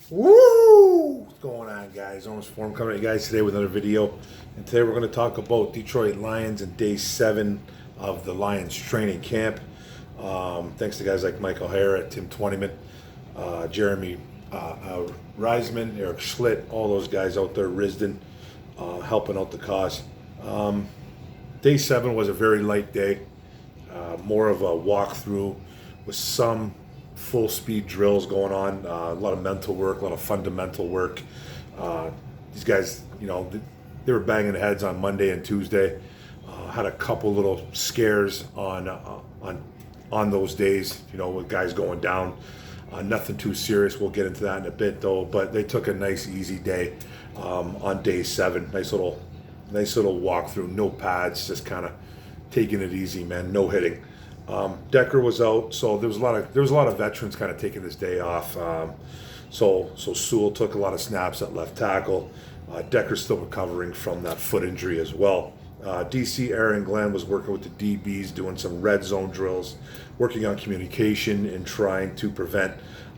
Woo! What's going on, guys? Almost Form coming at you guys today with another video. And today we're going to talk about Detroit Lions and day 7 of the Lions training camp. Thanks to guys like Michael Hara, Tim Twentyman, Jeremy Reisman, Eric Schlitt, all those guys out there, Risden, helping out the cause. Day 7 was a very light day, more of a walkthrough with some full speed drills going on, a lot of mental work, a lot of fundamental work. These guys, they were banging heads on Monday and Tuesday. Had a couple little scares on those days, with guys going down. Nothing too serious. We'll get into that in a bit though. But they took a nice easy day on day 7. Nice little walkthrough. No pads, just kind of taking it easy, man. No hitting. Decker was out, so there was a lot of veterans kind of taking this day off. So Sewell took a lot of snaps at left tackle. Decker's still recovering from that foot injury as well. DC Aaron Glenn was working with the DBs, doing some red zone drills, working on communication and trying to prevent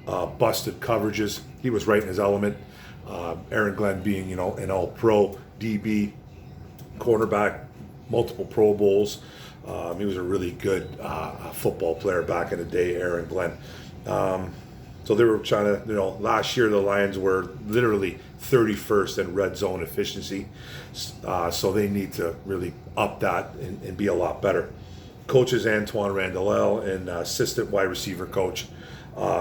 busted coverages. He was right in his element. Aaron Glenn being, an all-pro DB, cornerback, multiple Pro Bowls. He was a really good football player back in the day, Aaron Glenn. So they were trying to, last year the Lions were literally 31st in red zone efficiency. So they need to really up that and be a lot better. Coaches Antoine Randall and assistant wide receiver coach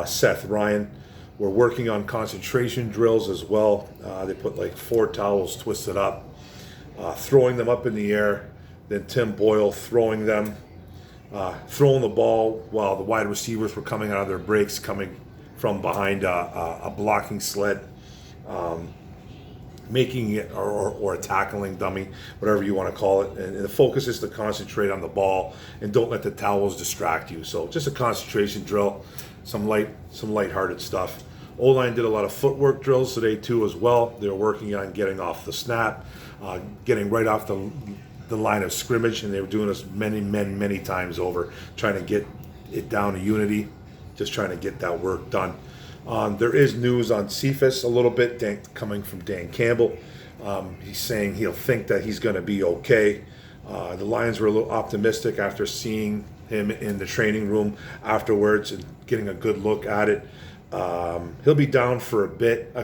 Seth Ryan were working on concentration drills as well. They put like 4 towels twisted up, throwing them up in the air. Then Tim Boyle throwing the ball while the wide receivers were coming out of their breaks, coming from behind a blocking sled, making it or a tackling dummy, whatever you want to call it. And the focus is to concentrate on the ball and don't let the towels distract you. So just a concentration drill, some lighthearted stuff. O-line did a lot of footwork drills today too as well. They were working on getting off the snap, getting right off the line of scrimmage, and they were doing this many times over, trying to get it down to unity, just trying to get that work done. There is news on Cephas a little bit, coming from Dan Campbell. He's saying he'll think that he's going to be okay. The Lions were a little optimistic after seeing him in the training room afterwards and getting a good look at it. He'll be down for a bit,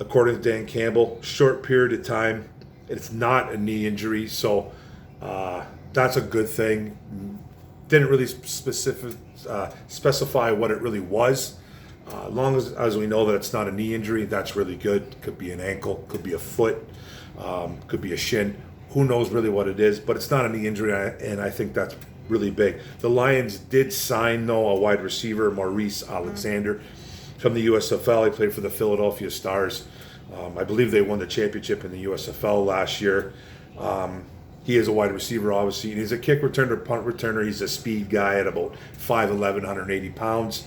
according to Dan Campbell, short period of time. It's not a knee injury, so that's a good thing. Didn't really specify what it really was. As long as we know that it's not a knee injury, that's really good. Could be an ankle, could be a foot, could be a shin. Who knows really what it is, but it's not a knee injury, and I think that's really big. The Lions did sign, though, a wide receiver, Maurice Alexander, from the USFL. He played for the Philadelphia Stars. I believe they won the championship in the USFL last year. He is a wide receiver, obviously, and he's a kick returner, punt returner. He's a speed guy at about 5'11", 180 pounds.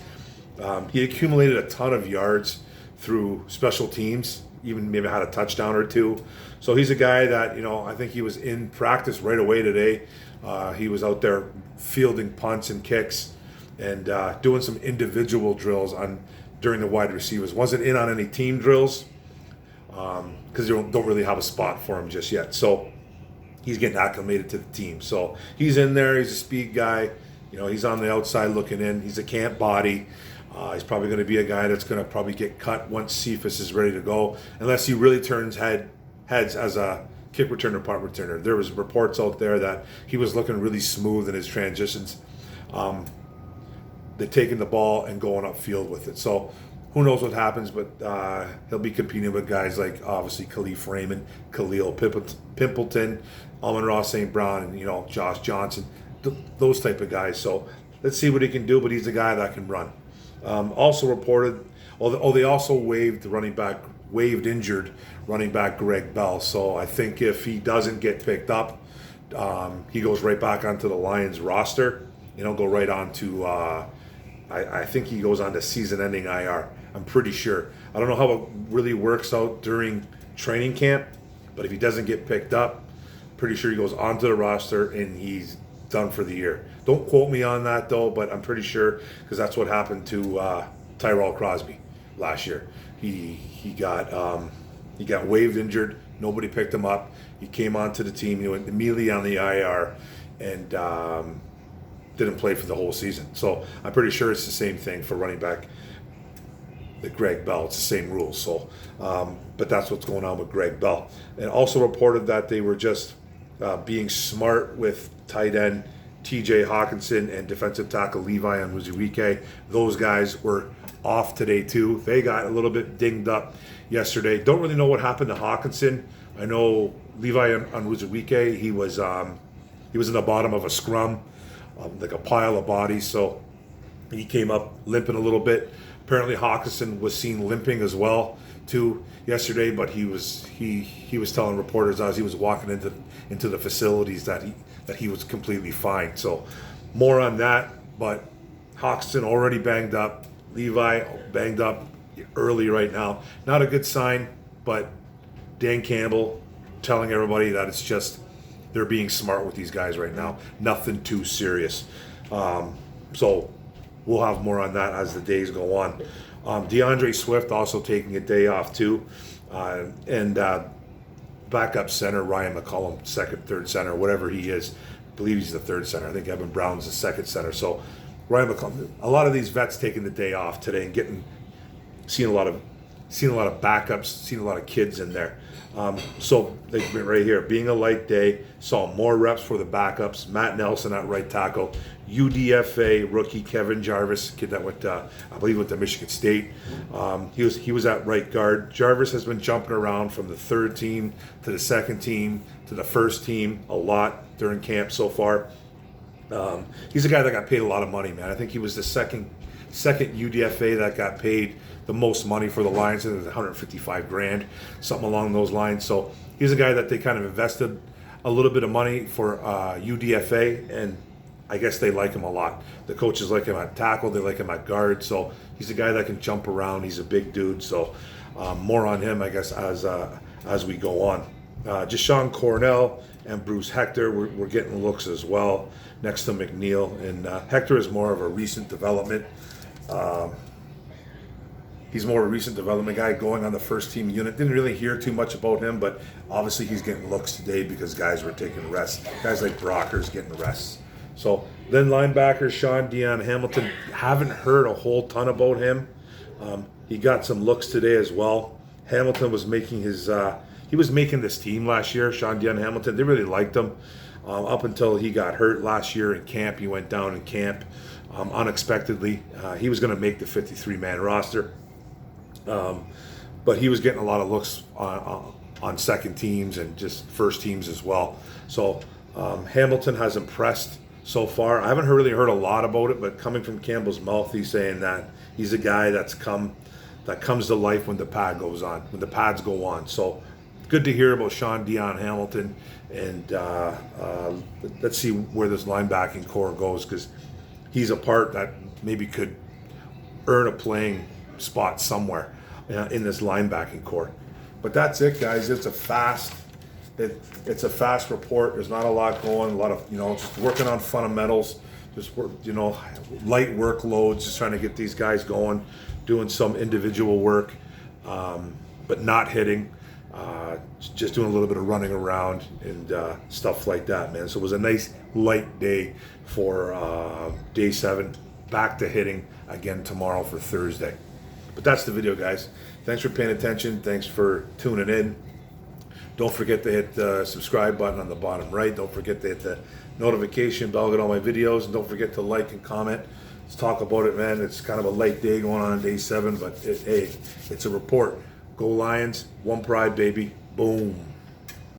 He accumulated a ton of yards through special teams, even maybe had a touchdown or two. So he's a guy that, I think he was in practice right away today. He was out there fielding punts and kicks and doing some individual drills during the wide receivers. Wasn't in on any team drills, because they don't really have a spot for him just yet. So he's getting acclimated to the team. So he's in there. He's a speed guy. He's on the outside looking in. He's a camp body. He's probably going to be a guy that's going to probably get cut once Cephas is ready to go, unless he really turns heads as a kick returner, punt returner. There was reports out there that he was looking really smooth in his transitions. They're taking the ball and going upfield with it. So who knows what happens, but he'll be competing with guys like, obviously, Khalif Raymond, Khalil Pimpleton, Amon-Ra St. Brown, and, Josh Johnson, those type of guys. So let's see what he can do, but he's a guy that can run. Also reported, they also waived injured running back Greg Bell. So I think if he doesn't get picked up, he goes right back onto the Lions roster. Go right on to, I think he goes on to season-ending IR. I'm pretty sure. I don't know how it really works out during training camp, but if he doesn't get picked up, pretty sure he goes onto the roster and he's done for the year. Don't quote me on that though, but I'm pretty sure, because that's what happened to Tyrell Crosby. last year. He got waived injured. Nobody picked him up. He came onto the team. He went immediately on the IR and didn't play for the whole season. So I'm pretty sure it's the same thing for running back Greg Bell. It's the same rules. So, but that's what's going on with Greg Bell. And also reported that they were just being smart with tight end TJ Hawkinson and defensive tackle Levi Onwuzurike. Those guys were off today too. They got a little bit dinged up yesterday. Don't really know what happened to Hawkinson. I know Levi Onwuzurike, he was in the bottom of a scrum, like a pile of bodies. So he came up limping a little bit. Apparently Hawkinson was seen limping as well too yesterday, but he was telling reporters as he was walking into the facilities that he was completely fine. So more on that, but Hawkinson already banged up, Levi banged up early right now. Not a good sign, but Dan Campbell telling everybody that it's just they're being smart with these guys right now. Nothing too serious. So we'll have more on that as the days go on. DeAndre Swift also taking a day off too. And backup center Ryan McCollum, second, third center, whatever he is. I believe he's the third center. I think Evan Brown's the second center. So Ryan McCollum, a lot of these vets taking the day off today and seeing a lot of backups, seeing a lot of kids in there. So they've been right here, being a light day, saw more reps for the backups. Matt Nelson at right tackle, UDFA rookie Kevin Jarvis, kid that went, I believe, went to Michigan State. He was at right guard. Jarvis has been jumping around from the third team to the second team to the first team a lot during camp so far. He's a guy that got paid a lot of money, man. I think he was the second UDFA that got paid the most money for the Lions. It was $155,000, something along those lines. So he's a guy that they kind of invested a little bit of money for UDFA, and I guess they like him a lot. The coaches like him at tackle, they like him at guard. So he's a guy that can jump around. He's a big dude. So more on him, I guess, as we go on. Jashon Cornell and Bruce Hector, we're getting looks as well next to McNeil. And Hector is more of a recent development. He's more a recent development guy going on the first team unit. Didn't really hear too much about him, but obviously he's getting looks today because guys were taking rests. Guys like Brocker's getting rests. So then linebacker Sean Dion Hamilton, haven't heard a whole ton about him. He got some looks today as well. Hamilton was making this team last year, Sean Dion Hamilton. They really liked him up until he got hurt last year in camp. He went down in camp unexpectedly. He was going to make the 53-man roster. But he was getting a lot of looks on second teams and just first teams as well. So Hamilton has impressed so far. I haven't really heard a lot about it, but coming from Campbell's mouth, he's saying that he's a guy that comes to life when the pads go on. So good to hear about Sean Dion Hamilton, and let's see where this linebacking core goes, because he's a part that maybe could earn a playing spot somewhere in this linebacking core. But that's it, guys. It's a fast report. There's not a lot going. A lot of just working on fundamentals. Just work, light workloads. Just trying to get these guys going, doing some individual work, but not hitting. Just doing a little bit of running around and stuff like that, man. So it was a nice light day for day 7. Back to hitting again tomorrow for Thursday. But that's the video, guys. Thanks for paying attention. Thanks for tuning in. Don't forget to hit the subscribe button on the bottom right. Don't forget to hit the notification bell, get all my videos, and don't forget to like and comment. Let's talk about it, man. It's kind of a light day going on day 7, but hey, it's a report. Go Lions, one pride, baby. Boom.